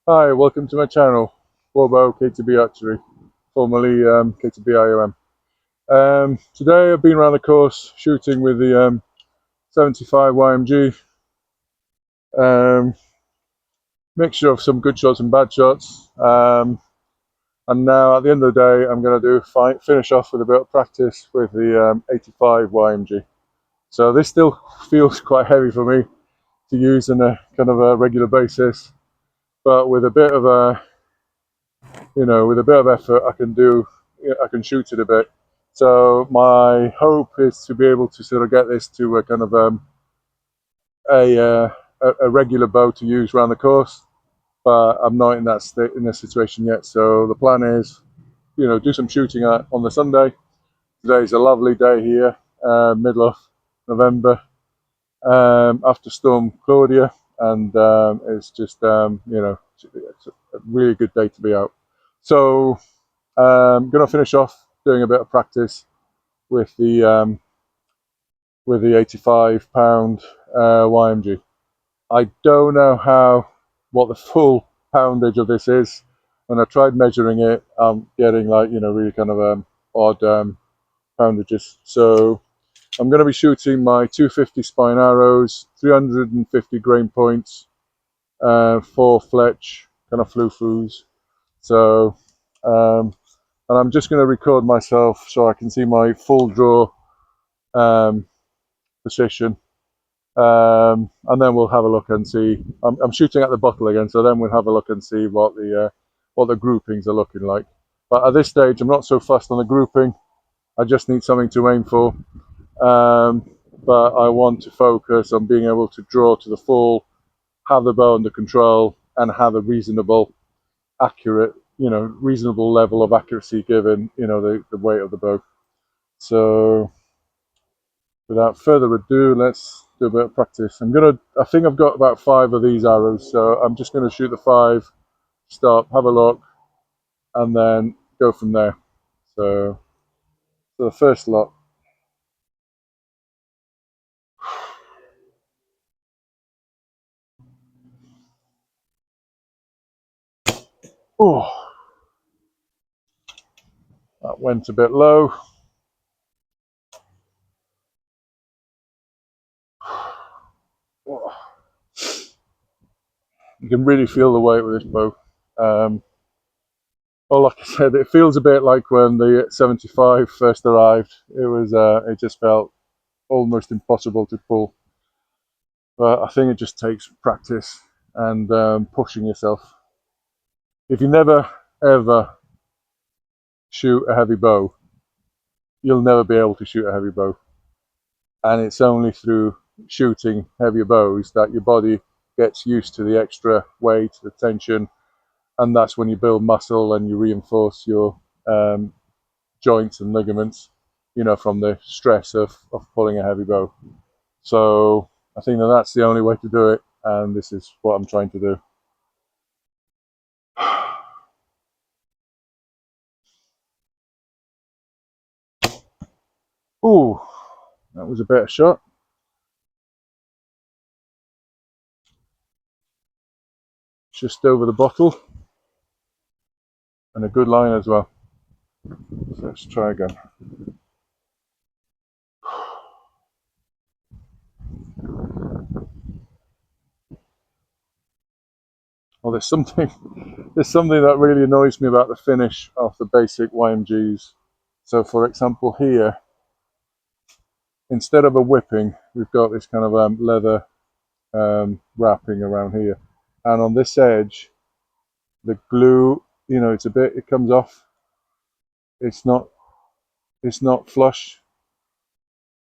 Hi, welcome to my channel, Warbow KTB Archery, formerly KTB IOM. Today I've been around the course shooting with the 75 YMG. Mixture of some good shots and bad shots. And now at the end of the day I'm going to finish off with a bit of practice with the 85 YMG. So this still feels quite heavy for me to use on a kind of a regular basis, but with a bit of effort, I can shoot it a bit. So my hope is to be able to sort of get this to a kind of a regular bow to use around the course, but I'm not in that situation yet. So the plan is, do some shooting on the Sunday. Today's a lovely day here, middle of November, after Storm Claudia, and it's just it's a really good day to be out. So I'm going to finish off doing a bit of practice with the 85-pound YMG. I don't know what the full poundage of this is. When I tried measuring it, I'm getting really kind of odd poundages. So I'm going to be shooting my 250 spine arrows, 350 grain points, 4 Fletch kind of flu-flus. So and I'm just going to record myself so I can see my full draw position, and then we'll have a look and see. I'm shooting at the bottle again, so then we'll have a look and see what the groupings are looking like. But at this stage, I'm not so fussed on the grouping. I just need something to aim for. But I want to focus on being able to draw to the full, have the bow under control, and have a reasonable level of accuracy given, the weight of the bow. So without further ado, let's do a bit of practice. I think I've got about 5 of these arrows, so I'm just gonna shoot the 5, stop, have a look, and then go from there. So the first lot. Oh, that went a bit low. You can really feel the weight with this bow. Like I said, it feels a bit like when the 75 first arrived. It just felt almost impossible to pull. But I think it just takes practice and pushing yourself. If you never ever shoot a heavy bow, you'll never be able to shoot a heavy bow. And it's only through shooting heavier bows that your body gets used to the extra weight, the tension, and that's when you build muscle and you reinforce your joints and ligaments, from the stress of pulling a heavy bow. So I think that's the only way to do it, and this is what I'm trying to do. Ooh, that was a better shot. Just over the bottle, and a good line as well. So let's try again. Well, there's something that really annoys me about the finish of the basic YMGs. So for example here, instead of a whipping, we've got this kind of leather wrapping around here, and on this edge the glue, it comes off. It's not flush,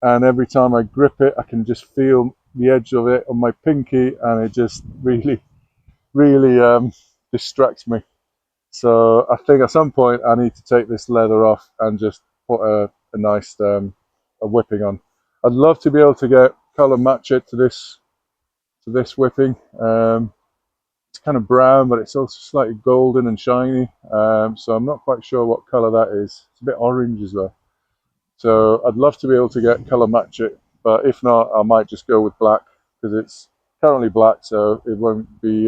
and every time I grip it I can just feel the edge of it on my pinky, and it just really distracts me. So I think at some point I need to take this leather off and just put a nice a whipping on. I'd love to be able to get color match it to this whipping. It's kind of brown, but it's also slightly golden and shiny. So I'm not quite sure what color that is. It's a bit orange as well. So I'd love to be able to get color match it, but if not, I might just go with black, because it's currently black, so it won't be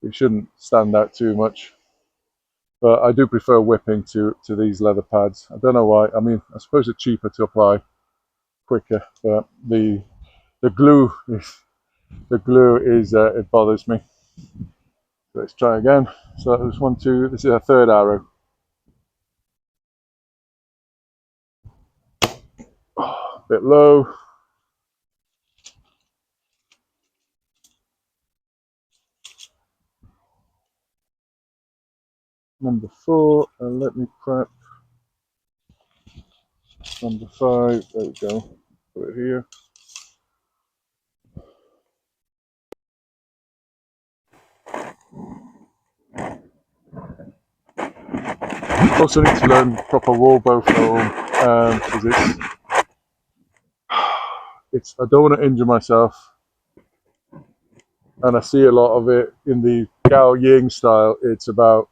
it shouldn't stand out too much. But I do prefer whipping to these leather pads. I don't know why. I mean, I suppose it's cheaper to apply, quicker, but the glue is it bothers me. Let's try again. So that was 1, 2. This is our third arrow. Oh, a bit low. Number 4, and let me prep number 5. There we go. Put it here. Also need to learn proper warbow film because it's I don't want to injure myself, and I see a lot of it in the Gao Ying style. It's about,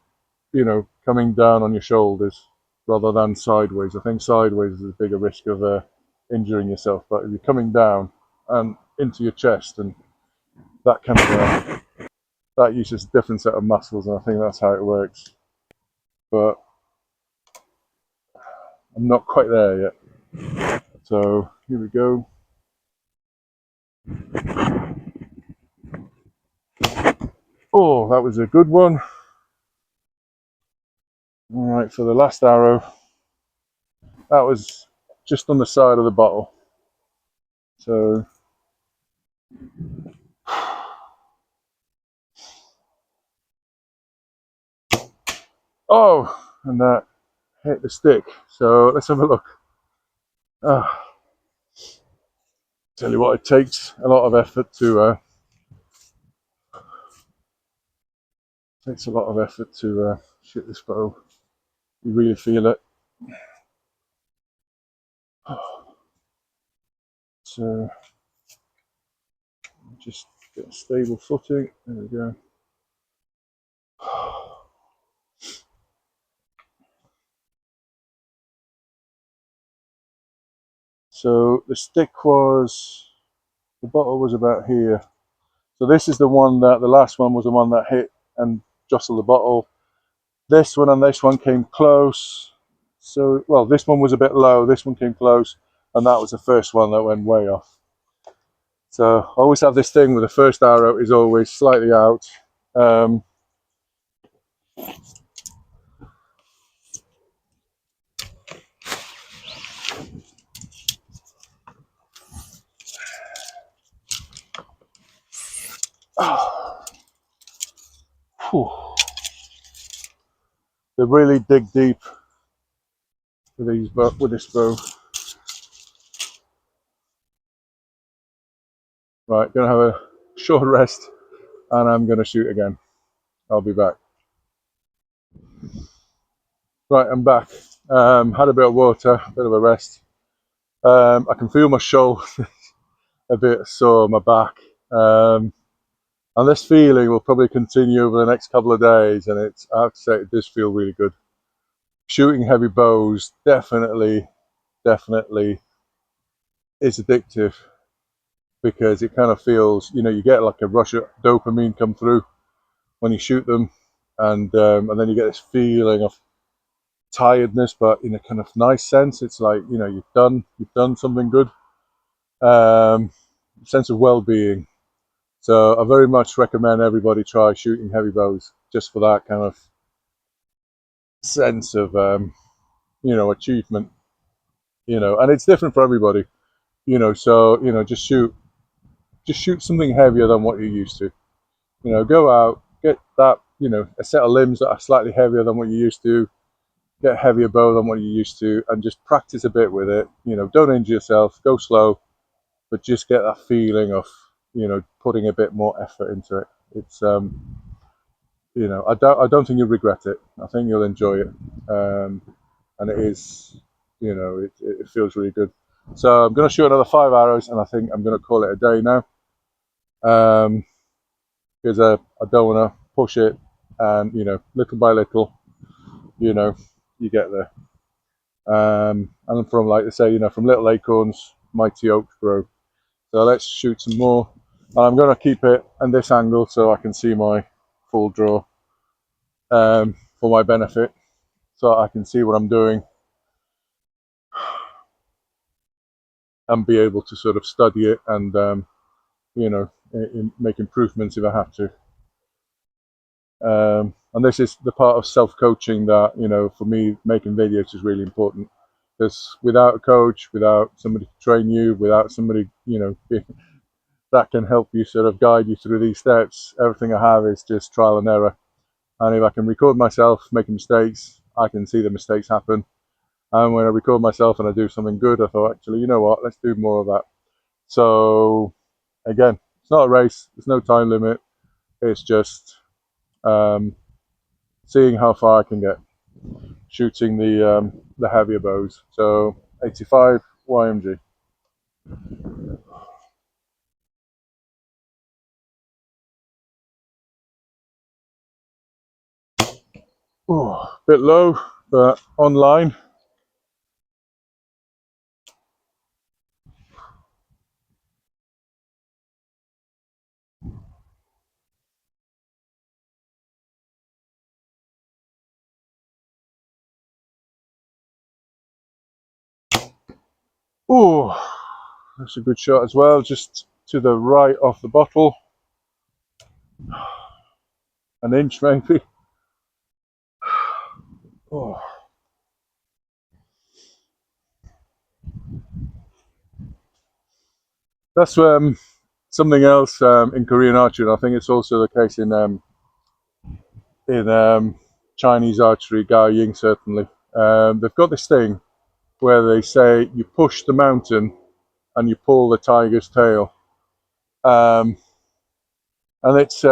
you know, coming down on your shoulders rather than sideways. I think sideways is a bigger risk of injuring yourself, but if you're coming down and into your chest, and that kind of that uses a different set of muscles, and I think that's how it works. But I'm not quite there yet. So here we go. Oh, that was a good one. All right, for the last arrow, that was just on the side of the bottle. So oh, and that hit the stick. So let's have a look. Tell you what, it takes a lot of effort to shoot this bow. You really feel it. So just get a stable footing. There we go. So the stick was, the bottle was about here. So this is the one that, the last one was the one that hit and jostled the bottle. This one and this one came close. So, well, this one was a bit low, this one came close, and that was the first one that went way off. So I always have this thing where the first arrow is always slightly out. They really dig deep with these, with this bow. Right, gonna have a short rest, and I'm gonna shoot again. I'll be back. Right, I'm back. Had a bit of water, a bit of a rest. I can feel my shoulders a bit sore, my back. And this feeling will probably continue over the next couple of days, and I have to say, it does feel really good. Shooting heavy bows definitely is addictive, because it kind of feels, you know, you get like a rush of dopamine come through when you shoot them, and then you get this feeling of tiredness, but in a kind of nice sense. It's like, you know, you've done something good. Sense of well-being. So I very much recommend everybody try shooting heavy bows, just for that kind of sense of you know, achievement. You know, and it's different for everybody. You know, so, you know, just shoot something heavier than what you're used to. You know, go out, get that, you know, a set of limbs that are slightly heavier than what you're used to, get a heavier bow than what you're used to, and just practice a bit with it. You know, don't injure yourself, go slow, but just get that feeling of, you know, putting a bit more effort into it. It's you know, I don't think you'll regret it. I think you'll enjoy it, and it is, you know, it feels really good. So I'm going to shoot another 5 arrows, and I think I'm going to call it a day now, because I don't want to push it, and, you know, little by little, you know, you get there. And from, like they say, you know, from little acorns, mighty oaks grow. So let's shoot some more. And I'm going to keep it in this angle so I can see my full draw for my benefit, so I can see what I'm doing and be able to sort of study it and you know, make improvements if I have to. And this is the part of self-coaching that, you know, for me, making videos is really important, because without a coach, without somebody to train you, without somebody, you know, that can help you sort of guide you through these steps, everything I have is just trial and error. And if I can record myself making mistakes, I can see the mistakes happen. And when I record myself and I do something good, I thought, actually, you know what, let's do more of that. So again, it's not a race, there's no time limit, it's just seeing how far I can get shooting the heavier bows. So 85 YMG. Ooh, bit low, but online. Ooh, that's a good shot as well, just to the right off the bottle. An inch maybe. Oh. That's something else in Korean archery, and I think it's also the case in Chinese archery, Gao Ying certainly. They've got this thing where they say you push the mountain and you pull the tiger's tail, and it's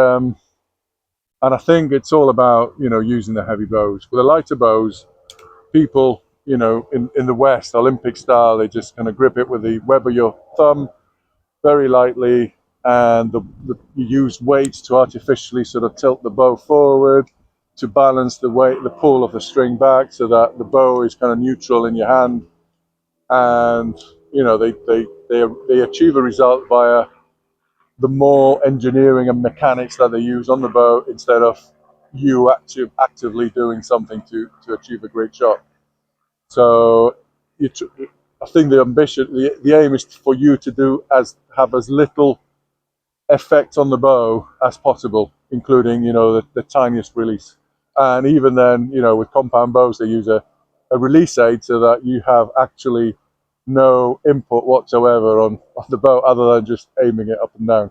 and I think it's all about, you know, using the heavy bows. With the lighter bows, people, you know, in the West, Olympic style, they just kind of grip it with the web of your thumb very lightly, and you use weights to artificially sort of tilt the bow forward to balance the weight, the pull of the string back, so that the bow is kind of neutral in your hand. And you know, they achieve a result via the more engineering and mechanics that they use on the bow, instead of you actively doing something to achieve a great shot. So I think the ambition, the aim is for you to have as little effect on the bow as possible, including, you know, the tiniest release. And even then, you know, with compound bows, they use a release aid so that you have actually no input whatsoever on the bow other than just aiming it up and down.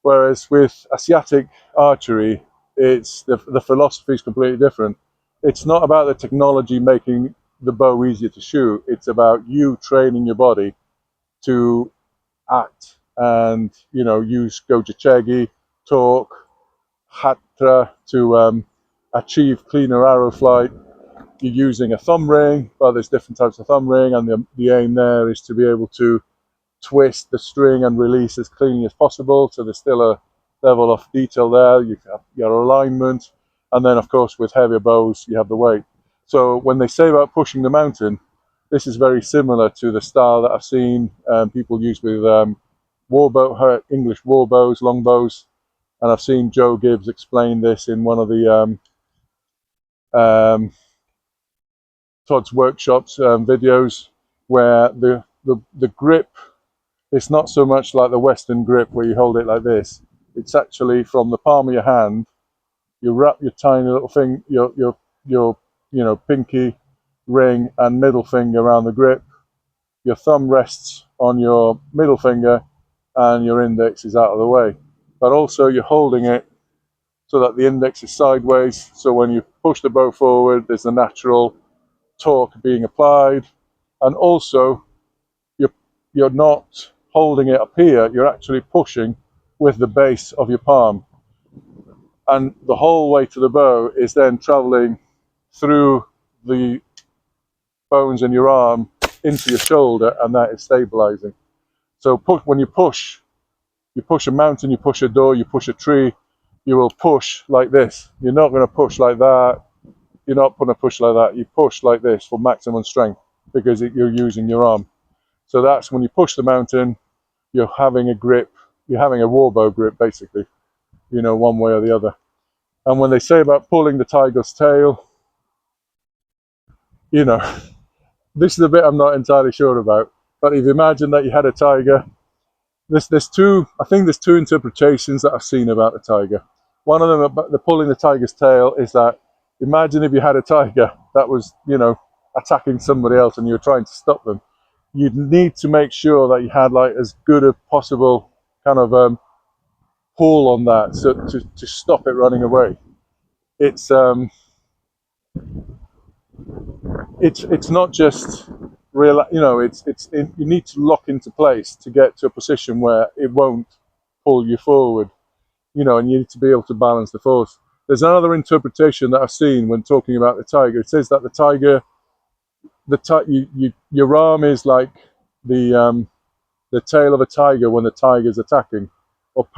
Whereas with Asiatic archery, it's the philosophy is completely different. It's not about the technology making the bow easier to shoot. It's about you training your body to act and, you know, use goju-chegi, torque, hatra to achieve cleaner arrow flight. You're using a thumb ring, but there's different types of thumb ring, and the aim there is to be able to twist the string and release as cleanly as possible. So there's still a level of detail there. You have your alignment, and then of course with heavier bows you have the weight. So when they say about pushing the mountain, this is very similar to the style that I've seen people use with warbow, English warbows, long bows, and I've seen Joe Gibbs explain this in one of the Todd's workshops videos, where the grip, it's not so much like the Western grip where you hold it like this. It's actually from the palm of your hand. You wrap your tiny little thing, your you know, pinky, ring, and middle finger around the grip. Your thumb rests on your middle finger, and your index is out of the way. But also you're holding it so that the index is sideways. So when you push the bow forward, there's a natural torque being applied, and also you're not holding it up here, you're actually pushing with the base of your palm, and the whole weight of the bow is then traveling through the bones in your arm into your shoulder, and that is stabilizing. So when you push a mountain, you push a door, you push a tree, you will push like this. You're not going to push like that, you're not going to push like that, you push like this for maximum strength, because you're using your arm. So that's when you push the mountain, you're having a grip, you're having a warbow grip basically, you know, one way or the other. And when they say about pulling the tiger's tail, you know, this is the bit I'm not entirely sure about. But if you imagine that you had a tiger, I think there's two interpretations that I've seen about the tiger. One of them about the pulling the tiger's tail is that, imagine if you had a tiger that was, you know, attacking somebody else and you were trying to stop them. You'd need to make sure that you had like as good a possible kind of pull on that, so to stop it running away. It's not just real, you know, you need to lock into place to get to a position where it won't pull you forward, you know, and you need to be able to balance the force. There's another interpretation that I've seen when talking about the tiger. It says that the tiger, your arm is like the tail of a tiger when the tiger's attacking or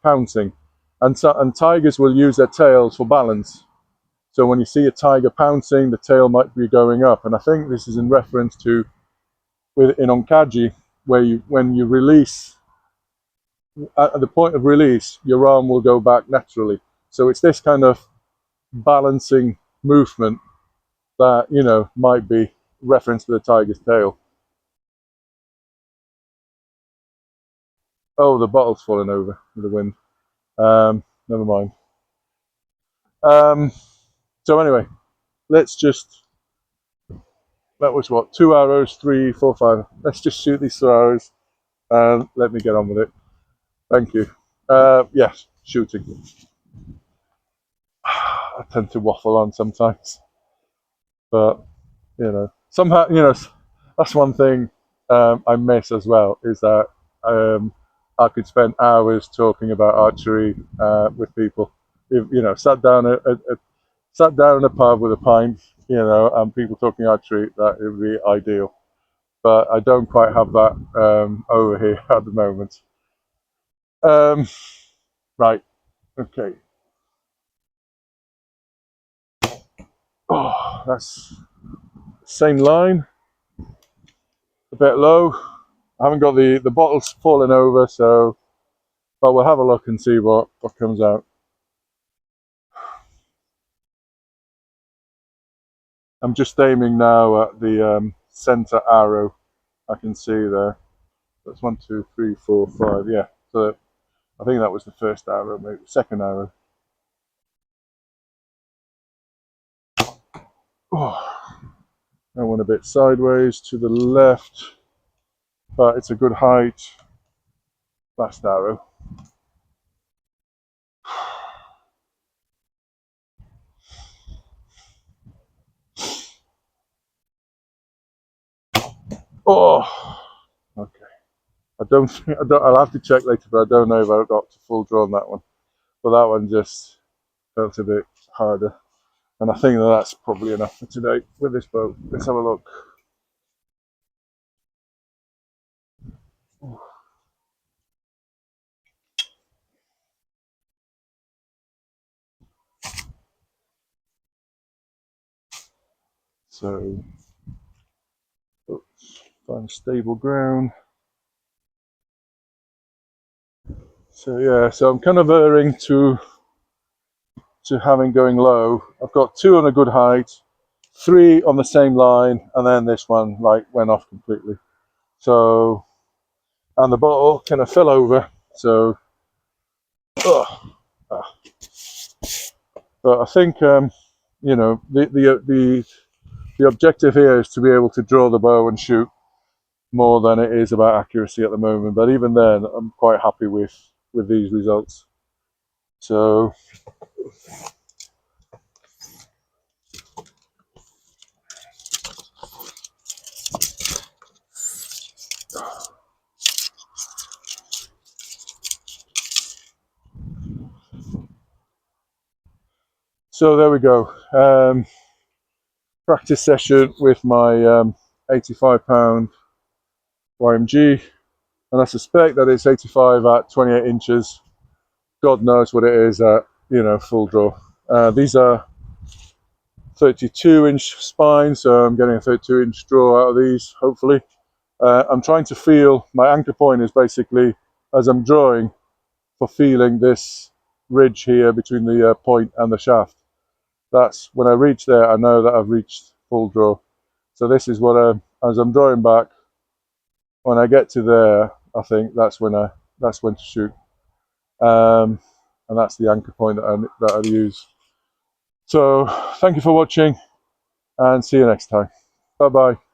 pouncing, and tigers will use their tails for balance. So when you see a tiger pouncing, the tail might be going up, and I think this is in reference to in onkaji, where when you release, at the point of release, your arm will go back naturally. So it's this kind of balancing movement that, you know, might be reference to the tiger's tail. Oh, the bottle's fallen over with the wind. Never mind. So anyway, let's just, that was what, 2 arrows, 3, 4, 5. Let's just shoot these 2 arrows and let me get on with it. Thank you. Yes, shooting. I tend to waffle on sometimes, but you know, somehow, you know, that's one thing I miss as well, is that I could spend hours talking about archery with people. If, you know, sat down in a pub with a pint, you know, and people talking archery, that would be ideal. But I don't quite have that over here at the moment. Right, okay. Oh, that's same line, a bit low. I haven't got the bottles falling over, so, but we'll have a look and see what comes out. I'm just aiming now at the center arrow. I can see there. That's 1, 2, 3, 4, 5. Yeah. So I think that was the first arrow, maybe second arrow. Oh, I went a bit sideways to the left, but it's a good height. Last arrow. Oh, okay. I'll have to check later, but I don't know if I got to full draw on that one. But that one just felt a bit harder. And I think that's probably enough for today with this bow. Let's have a look. So, find stable ground. So yeah, so I'm kind of erring to having going low. I've got 2 on a good height, 3 on the same line, and then this one like went off completely. So, and the bottle kind of fell over. So, but I think you know, the objective here is to be able to draw the bow and shoot more than it is about accuracy at the moment. But even then, I'm quite happy with these results. So. So there we go. Practice session with my 85-pound YMG, and I suspect that it's 85 at 28 inches. God knows what it is at, you know, full draw. These are 32-inch spines, so I'm getting a 32-inch draw out of these, hopefully. I'm trying to feel, my anchor point is basically, as I'm drawing, for feeling this ridge here between the point and the shaft. That's when I reach there, I know that I've reached full draw. So this is what as I'm drawing back, when I get to there, I think that's when to shoot, and that's the anchor point that I use. So thank you for watching, and see you next time. Bye bye.